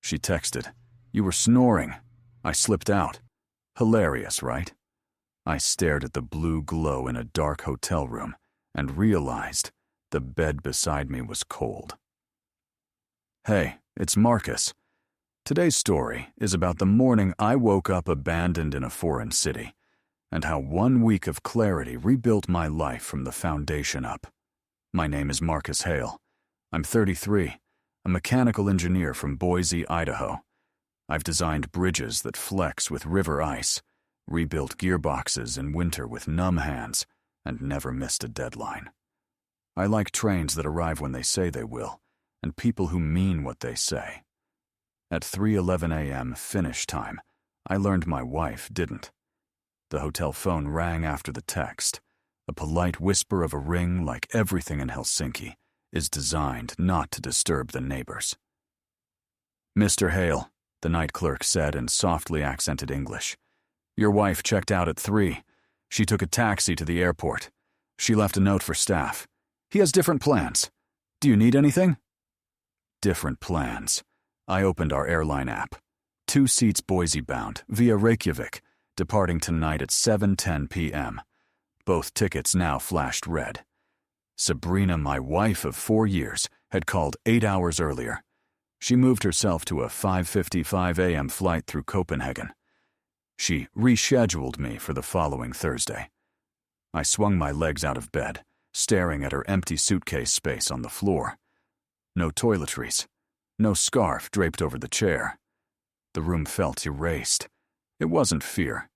She texted. "You were snoring." I slipped out. Hilarious, right? I stared at the blue glow in a dark hotel room and realized the bed beside me was cold. Hey, it's Marcus. Today's story is about the morning I woke up abandoned in a foreign city, and how 1 week of clarity rebuilt my life from the foundation up. My name is Marcus Hale. I'm 33, a mechanical engineer from Boise, Idaho. I've designed bridges that flex with river ice, rebuilt gearboxes in winter with numb hands, and never missed a deadline. I like trains that arrive when they say they will, and people who mean what they say. At 3:11 a.m. finish time, I learned my wife didn't. The hotel phone rang after the text, a polite whisper of a ring like everything in Helsinki is designed not to disturb the neighbors. "Mr. Hale," the night clerk said in softly accented English. "Your wife checked out at 3. She took a taxi to the airport. She left a note for staff. He has different plans. Do you need anything?" Different plans. I opened our airline app. 2 seats Boise bound, via Reykjavik, departing tonight at 7:10 p.m. Both tickets now flashed red. Sabrina, my wife of 4 years, had called 8 hours earlier. She moved herself to a 5:55 a.m. flight through Copenhagen. She rescheduled me for the following Thursday. I swung my legs out of bed, staring at her empty suitcase space on the floor. No toiletries. No scarf draped over the chair. The room felt erased. It wasn't fear.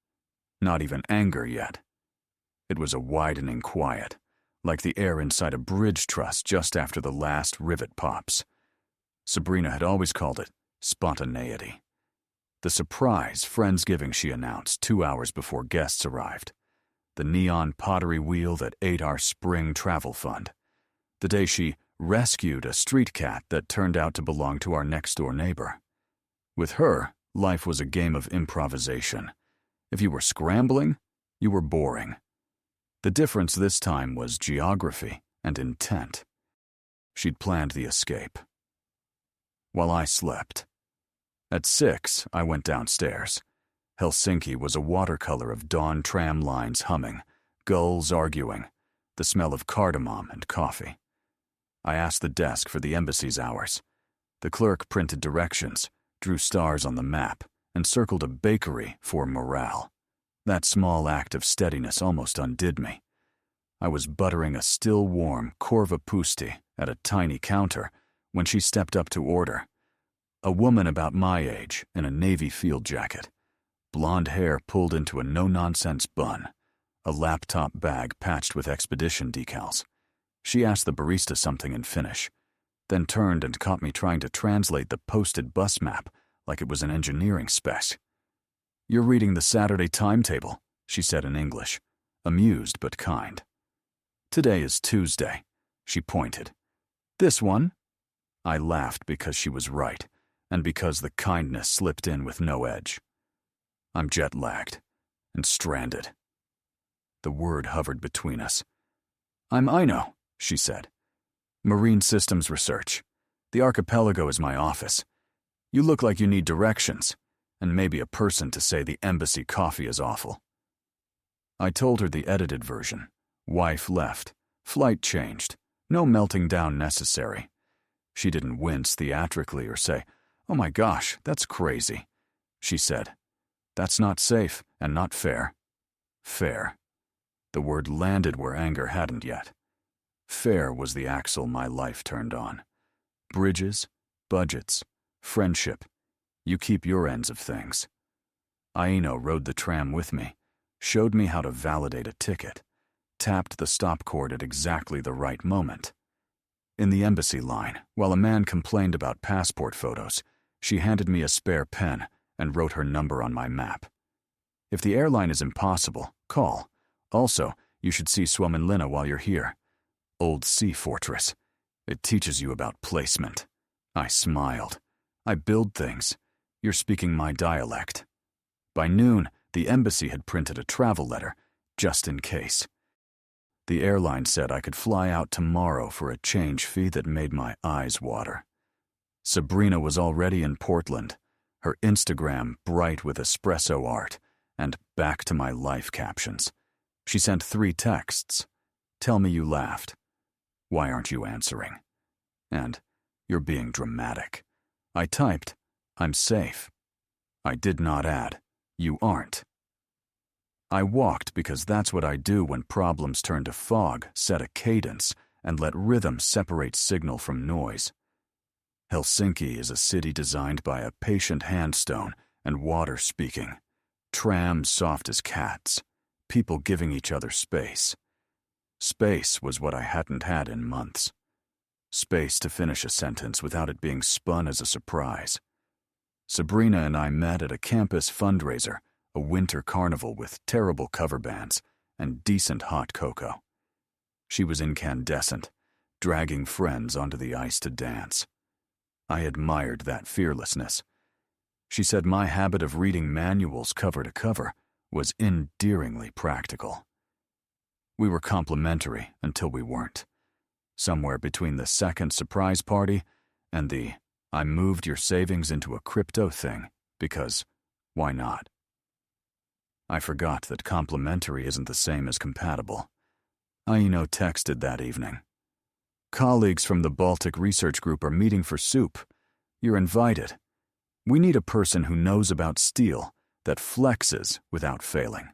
Not even anger yet. It was a widening quiet, like the air inside a bridge truss just after the last rivet pops. Sabrina had always called it spontaneity. The surprise Friendsgiving she announced 2 hours before guests arrived. The neon pottery wheel that ate our spring travel fund. The day she rescued a street cat that turned out to belong to our next-door neighbor. With her, life was a game of improvisation. If you were scrambling, you were boring. The difference this time was geography and intent. She'd planned the escape. While I slept. At 6, I went downstairs. Helsinki was a watercolor of dawn tram lines humming, gulls arguing, the smell of cardamom and coffee. I asked the desk for the embassy's hours. The clerk printed directions, drew stars on the map, and circled a bakery for morale. That small act of steadiness almost undid me. I was buttering a still-warm korva pusti at a tiny counter when she stepped up to order. A woman about my age in a navy field jacket, blonde hair pulled into a no-nonsense bun, a laptop bag patched with expedition decals. She asked the barista something in Finnish, then turned and caught me trying to translate the posted bus map like it was an engineering spec. "You're reading the Saturday timetable," she said in English, amused but kind. "Today is Tuesday," she pointed. "This one?" I laughed because she was right, and because the kindness slipped in with no edge. "I'm jet-lagged and stranded." The word hovered between us. "I'm Ino," she said. "Marine systems research. The archipelago is my office. You look like you need directions, and maybe a person to say the embassy coffee is awful." I told her the edited version. Wife left. Flight changed. No melting down necessary. She didn't wince theatrically or say, "Oh my gosh, that's crazy." She said, "That's not safe and not fair." Fair. The word landed where anger hadn't yet. Fair was the axle my life turned on. Bridges, budgets, friendship. You keep your ends of things. Aino rode the tram with me, showed me how to validate a ticket, tapped the stop cord at exactly the right moment. In the embassy line, while a man complained about passport photos, she handed me a spare pen and wrote her number on my map. "If the airline is impossible, call. Also, you should see Suomenlinna while you're here. Old sea fortress. It teaches you about placement." I smiled. "I build things. You're speaking my dialect." By noon, the embassy had printed a travel letter, just in case. The airline said I could fly out tomorrow for a change fee that made my eyes water. Sabrina was already in Portland, her Instagram bright with espresso art and back to my life captions. She sent 3 texts. Tell me you laughed. Why aren't you answering? And you're being dramatic. I typed, I'm safe. I did not add, you aren't. I walked because that's what I do when problems turn to fog, set a cadence, and let rhythm separate signal from noise. Helsinki is a city designed by a patient handstone and water speaking. Trams soft as cats. People giving each other space. Space was what I hadn't had in months. Space to finish a sentence without it being spun as a surprise. Sabrina and I met at a campus fundraiser, a winter carnival with terrible cover bands and decent hot cocoa. She was incandescent, dragging friends onto the ice to dance. I admired that fearlessness. She said my habit of reading manuals cover to cover was endearingly practical. We were complimentary until we weren't. Somewhere between the second surprise party and the I moved your savings into a crypto thing because why not? I forgot that complimentary isn't the same as compatible. Aino texted that evening. Colleagues from the Baltic Research Group are meeting for soup. You're invited. We need a person who knows about steel, that flexes without failing.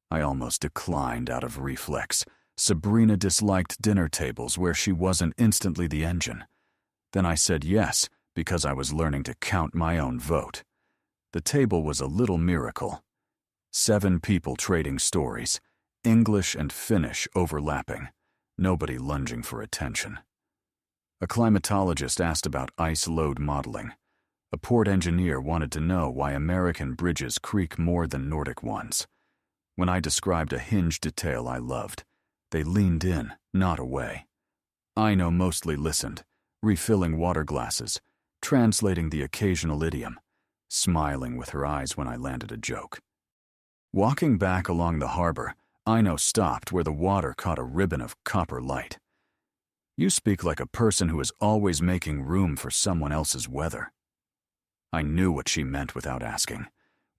I almost declined out of reflex. Sabrina disliked dinner tables where she wasn't instantly the engine. Then I said yes because I was learning to count my own vote. The table was a little miracle. 7 people trading stories, English and Finnish overlapping, nobody lunging for attention. A climatologist asked about ice load modeling. A port engineer wanted to know why American bridges creak more than Nordic ones. When I described a hinge detail I loved, they leaned in, not away. Aino mostly listened, refilling water glasses, translating the occasional idiom, smiling with her eyes when I landed a joke. Walking back along the harbor, Aino stopped where the water caught a ribbon of copper light. You speak like a person who is always making room for someone else's weather. I knew what she meant without asking.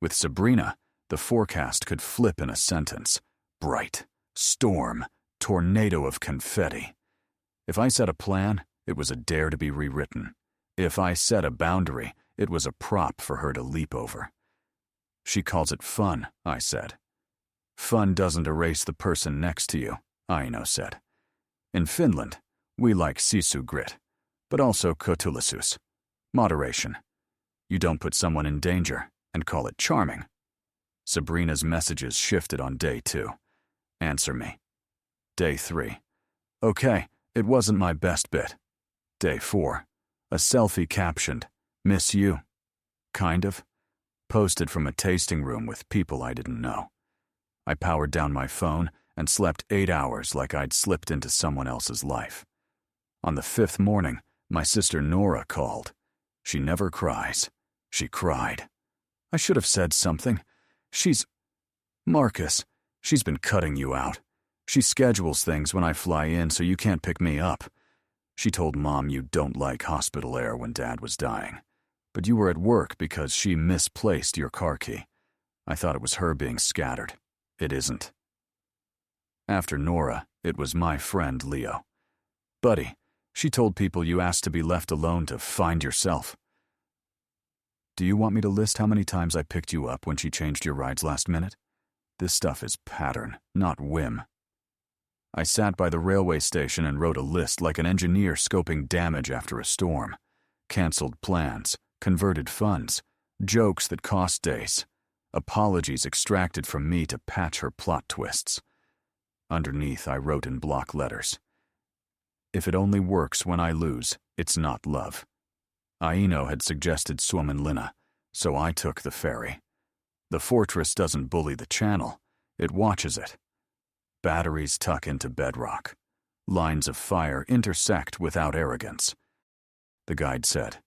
With Sabrina, the forecast could flip in a sentence. Bright, storm, tornado of confetti. If I set a plan, it was a dare to be rewritten. If I set a boundary, it was a prop for her to leap over. She calls it fun, I said. Fun doesn't erase the person next to you, Aino said. In Finland, we like sisu grit, but also kotulisuus, moderation. You don't put someone in danger and call it charming. Sabrina's messages shifted on day 2. Answer me. Day 3. Okay, it wasn't my best bit. Day 4. A selfie captioned, miss you. Kind of. Posted from a tasting room with people I didn't know. I powered down my phone and slept 8 hours like I'd slipped into someone else's life. On the 5th morning, my sister Nora called. She never cries. She cried. I should have said something. Marcus, she's been cutting you out. She schedules things when I fly in so you can't pick me up. She told Mom you don't like hospital air when Dad was dying. But you were at work because she misplaced your car key. I thought it was her being scattered. It isn't. After Nora, it was my friend Leo. Buddy, she told people you asked to be left alone to find yourself. Do you want me to list how many times I picked you up when she changed your rides last minute? This stuff is pattern, not whim. I sat by the railway station and wrote a list like an engineer scoping damage after a storm. Cancelled plans, converted funds, jokes that cost days, apologies extracted from me to patch her plot twists. Underneath, I wrote in block letters. If it only works when I lose, it's not love. Aino had suggested Suomenlinna, so I took the ferry. The fortress doesn't bully the channel, it watches it. Batteries tuck into bedrock. Lines of fire intersect without arrogance. The guide said,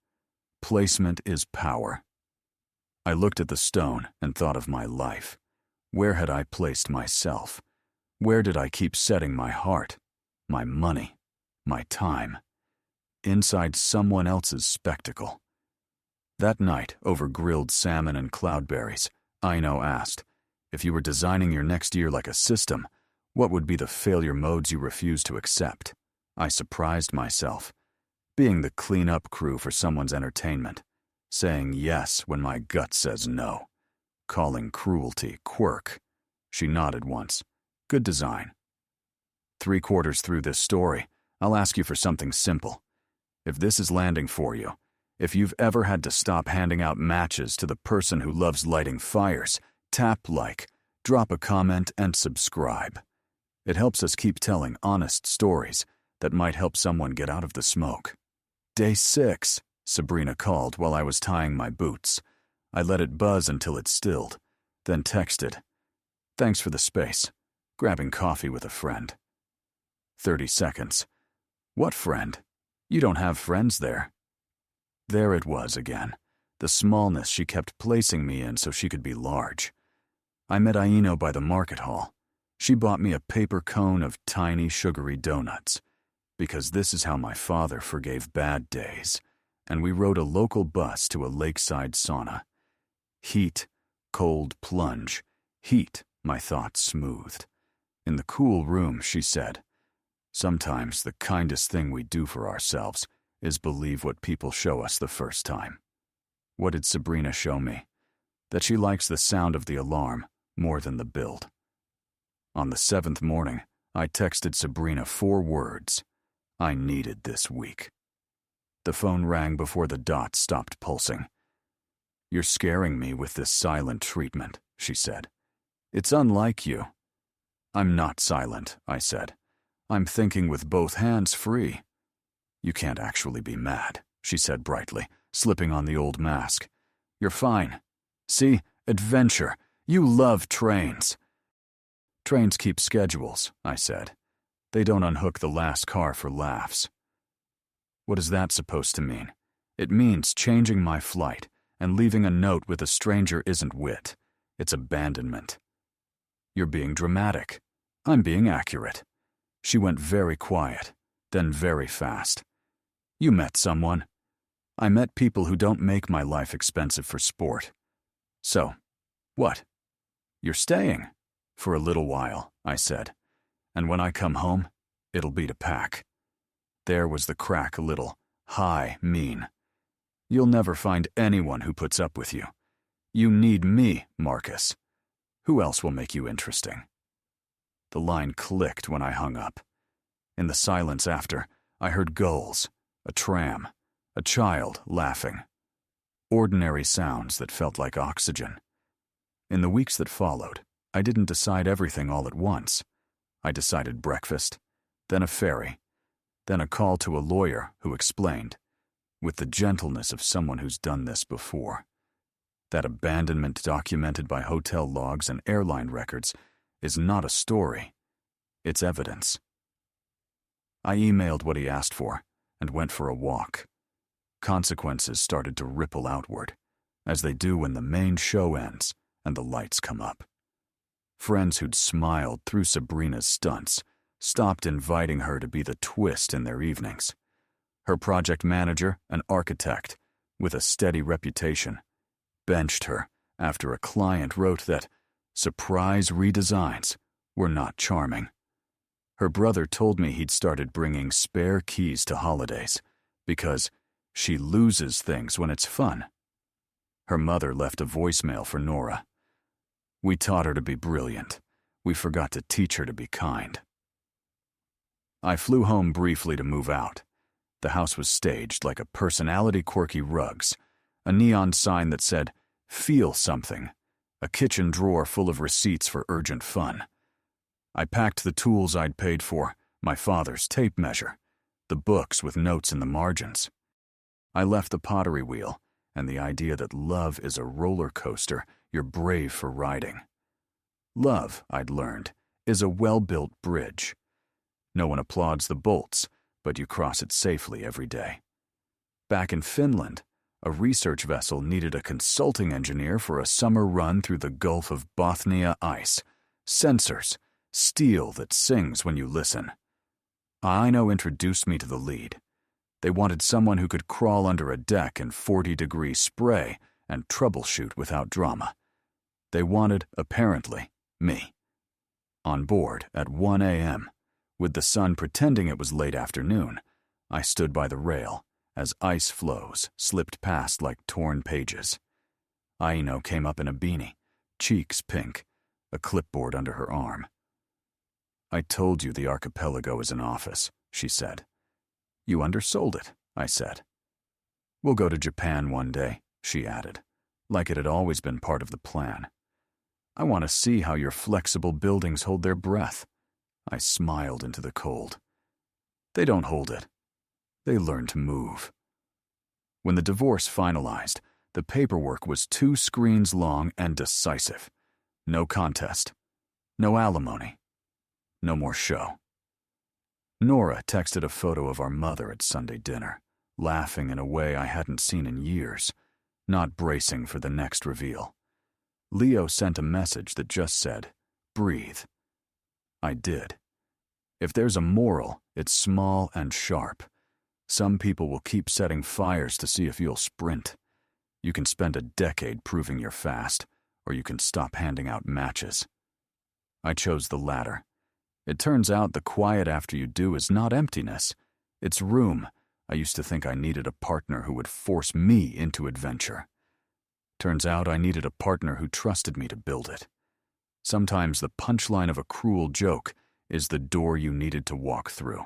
placement is power. I looked at the stone and thought of my life. Where had I placed myself? Where did I keep setting my heart, my money, my time? inside someone else's spectacle. That night, over grilled salmon and cloudberries, Aino asked, if you were designing your next year like a system, what would be the failure modes you refuse to accept? I surprised myself, being the clean-up crew for someone's entertainment, saying yes when my gut says no, calling cruelty quirk. She nodded once. Good design. 3/4 through this story, I'll ask you for something simple. If this is landing for you, if you've ever had to stop handing out matches to the person who loves lighting fires, tap like, drop a comment, and subscribe. It helps us keep telling honest stories that might help someone get out of the smoke. Day 6, Sabrina called while I was tying my boots. I let it buzz until it stilled, then texted, "Thanks for the space. Grabbing coffee with a friend." 30 seconds. What friend? You don't have friends there. There it was again, the smallness she kept placing me in so she could be large. I met Aino by the market hall. She bought me a paper cone of tiny, sugary donuts, because this is how my father forgave bad days, and we rode a local bus to a lakeside sauna. Heat, cold plunge, heat, my thoughts smoothed. In the cool room, she said, "Sometimes the kindest thing we do for ourselves is believe what people show us the first time." What did Sabrina show me? That she likes the sound of the alarm more than the build. On the 7th morning, I texted Sabrina 4 words. I needed this week. The phone rang before the dots stopped pulsing. "You're scaring me with this silent treatment," she said. "It's unlike you." "I'm not silent," I said. "I'm thinking with both hands free." "You can't actually be mad," she said brightly, slipping on the old mask. "You're fine. See, adventure. You love trains." "Trains keep schedules," I said. "They don't unhook the last car for laughs." What is that supposed to mean? It means changing my flight and leaving a note with a stranger isn't wit. It's abandonment. "You're being dramatic." "I'm being accurate." She went very quiet, then very fast. "You met someone." "I met people who don't make my life expensive for sport." "So, what?" "You're staying." "For a little while," I said. "And when I come home, it'll be to pack." There was the crack a little, high, mean. "You'll never find anyone who puts up with you. You need me, Marcus. Who else will make you interesting?" The line clicked when I hung up. In the silence after, I heard gulls, a tram, a child laughing. Ordinary sounds that felt like oxygen. In the weeks that followed, I didn't decide everything all at once. I decided breakfast, then a ferry, then a call to a lawyer who explained, with the gentleness of someone who's done this before. That abandonment documented by hotel logs and airline records is not a story. It's evidence. I emailed what he asked for and went for a walk. Consequences started to ripple outward, as they do when the main show ends and the lights come up. Friends who'd smiled through Sabrina's stunts stopped inviting her to be the twist in their evenings. Her project manager, an architect with a steady reputation, benched her after a client wrote that surprise redesigns were not charming. Her brother told me he'd started bringing spare keys to holidays because she loses things when it's fun. Her mother left a voicemail for Nora. "We taught her to be brilliant. We forgot to teach her to be kind." I flew home briefly to move out. The house was staged like a personality-quirky rugs, a neon sign that said, "Feel something," a kitchen drawer full of receipts for urgent fun. I packed the tools I'd paid for, my father's tape measure, the books with notes in the margins. I left the pottery wheel and the idea that love is a roller coaster you're brave for riding. Love, I'd learned, is a well-built bridge. No one applauds the bolts, but you cross it safely every day. Back in Finland, a research vessel needed a consulting engineer for a summer run through the Gulf of Bothnia ice. Sensors, steel that sings when you listen. Aino introduced me to the lead. They wanted someone who could crawl under a deck in 40-degree spray and troubleshoot without drama. They wanted, apparently, me. On board at 1 a.m., with the sun pretending it was late afternoon, I stood by the rail as ice floes slipped past like torn pages. Aino came up in a beanie, cheeks pink, a clipboard under her arm. "I told you the archipelago is an office," she said. "You undersold it," I said. "We'll go to Japan one day," she added, like it had always been part of the plan. "I want to see how your flexible buildings hold their breath." I smiled into the cold. "They don't hold it. They learn to move." When the divorce finalized, the paperwork was 2 screens long and decisive. No contest. No alimony. No more show. Nora texted a photo of our mother at Sunday dinner, laughing in a way I hadn't seen in years, not bracing for the next reveal. Leo sent a message that just said, "Breathe." I did. If there's a moral, it's small and sharp. Some people will keep setting fires to see if you'll sprint. You can spend a decade proving you're fast, or you can stop handing out matches. I chose the latter. It turns out the quiet after you do is not emptiness. It's room. I used to think I needed a partner who would force me into adventure. Turns out I needed a partner who trusted me to build it. Sometimes the punchline of a cruel joke is the door you needed to walk through.